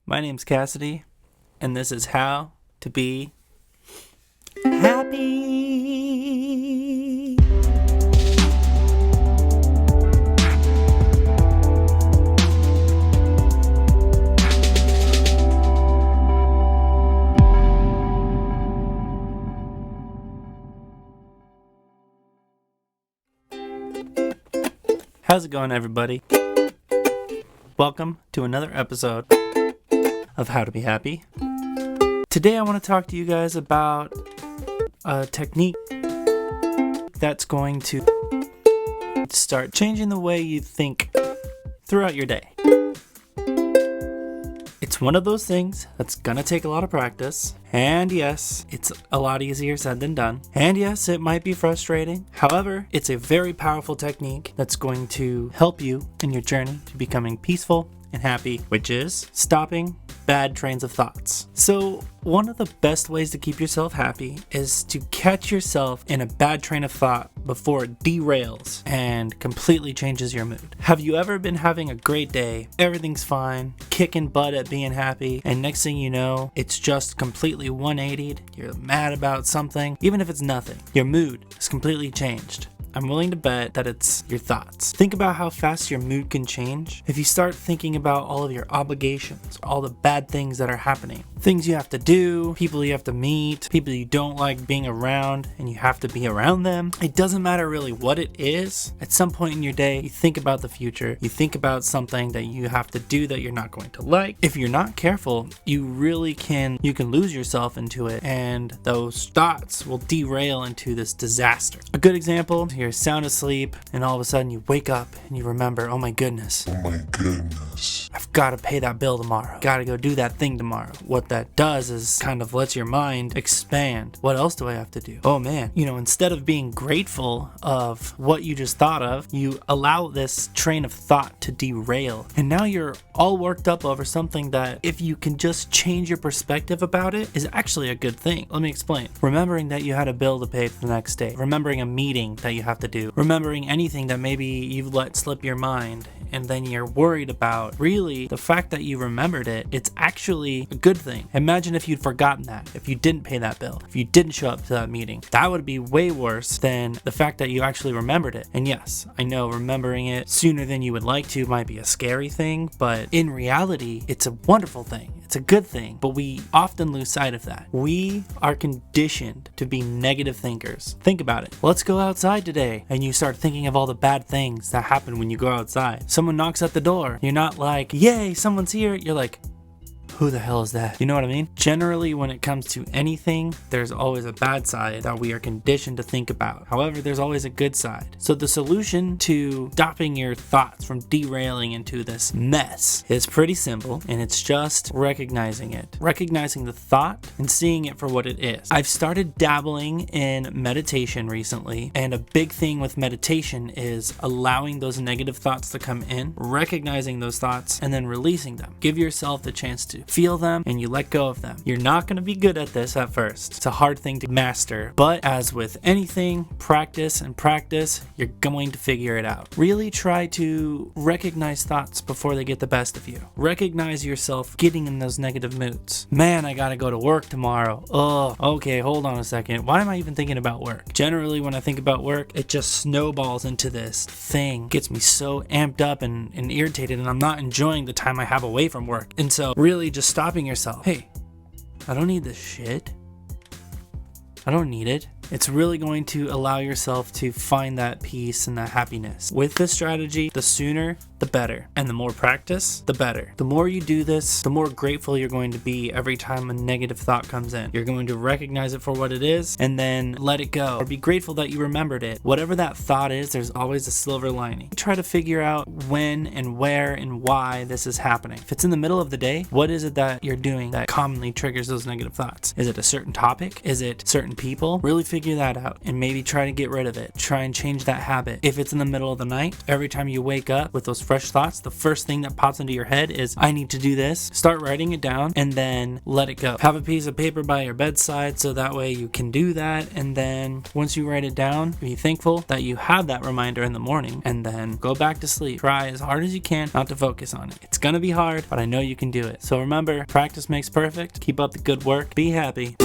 My name's Cassidy, and this is How to Be Happy. How's it going, everybody? Welcome to another episode of How to Be Happy. Today I want to talk to you guys about a technique that's going to start changing the way you think throughout your day. It's one of those things that's gonna take a lot of practice, and yes, it's a lot easier said than done, and yes, it might be frustrating. However, it's a very powerful technique that's going to help you in your journey to becoming peaceful and happy, which is stopping bad trains of thoughts. So one of the best ways to keep yourself happy is to catch yourself in a bad train of thought before it derails and completely changes your mood. Have you ever been having a great day, everything's fine, kicking butt at being happy, and next thing you know, it's just completely 180'd, you're mad about something, even if it's nothing, your mood is completely changed? I'm willing to bet that it's your thoughts. Think about how fast your mood can change if you start thinking about all of your obligations, all the bad things that are happening. Things you have to do, people you have to meet, people you don't like being around and you have to be around them. It doesn't matter really what it is. At some point in your day, you think about the future. You think about something that you have to do that you're not going to like. If you're not careful, you can lose yourself into it, and those thoughts will derail into this disaster. A good example, you're sound asleep and all of a sudden you wake up and you remember, oh my goodness, I've got to pay that bill tomorrow, got to go do that thing tomorrow. What that does is kind of lets your mind expand. What else do I have to do? Oh man, instead of being grateful of what you just thought of, you allow this train of thought to derail, and now you're all worked up over something that, if you can just change your perspective about it, is actually a good thing. Let me explain. Remembering that you had a bill to pay for the next day, remembering a meeting that you have to do, remembering anything that maybe you've let slip your mind and then you're worried about, really the fact that you remembered it, it's actually a good thing. Imagine if you'd forgotten that, if you didn't pay that bill, if you didn't show up to that meeting. That would be way worse than the fact that you actually remembered it. And yes, I know remembering it sooner than you would like to might be a scary thing, but in reality, it's a wonderful thing. It's a good thing, but we often lose sight of that. We are conditioned to be negative thinkers. Think about it. Let's go outside today, and you start thinking of all the bad things that happen when you go outside. Someone knocks at the door. You're not like, yay, someone's here. You're like, who the hell is that? You know what I mean? Generally, when it comes to anything, there's always a bad side that we are conditioned to think about. However, there's always a good side. So the solution to stopping your thoughts from derailing into this mess is pretty simple, and it's just recognizing it. Recognizing the thought and seeing it for what it is. I've started dabbling in meditation recently, and a big thing with meditation is allowing those negative thoughts to come in, recognizing those thoughts, and then releasing them. Give yourself the chance to feel them and you let go of them. You're not going to be good at this at first. It's a hard thing to master, but as with anything, practice, you're going to figure it out. Really try to recognize thoughts before they get the best of you. Recognize yourself getting in those negative moods. Man, I gotta go to work tomorrow. Oh, okay, hold on a second. Why am I even thinking about work? Generally, when I think about work, it just snowballs into this thing. Gets me so amped up and irritated, and I'm not enjoying the time I have away from work. And so really just stopping yourself. Hey, I don't need this shit. I don't need it. It's really going to allow yourself to find that peace and that happiness. With this strategy, the sooner, the better. And the more practice, the better. The more you do this, the more grateful you're going to be every time a negative thought comes in. You're going to recognize it for what it is and then let it go. Or be grateful that you remembered it. Whatever that thought is, there's always a silver lining. Try to figure out when and where and why this is happening. If it's in the middle of the day, what is it that you're doing that commonly triggers those negative thoughts? Is it a certain topic? Is it certain people? Really figure figure that out and maybe try to get rid of it. Try and change that habit. If it's in the middle of the night, every time you wake up with those fresh thoughts, the first thing that pops into your head is, I need to do this. Start writing it down and then let it go. Have a piece of paper by your bedside so that way you can do that. And then once you write it down, be thankful that you have that reminder in the morning, and then go back to sleep. Try as hard as you can not to focus on it. It's gonna be hard, but I know you can do it. So remember, practice makes perfect. Keep up the good work. Be happy.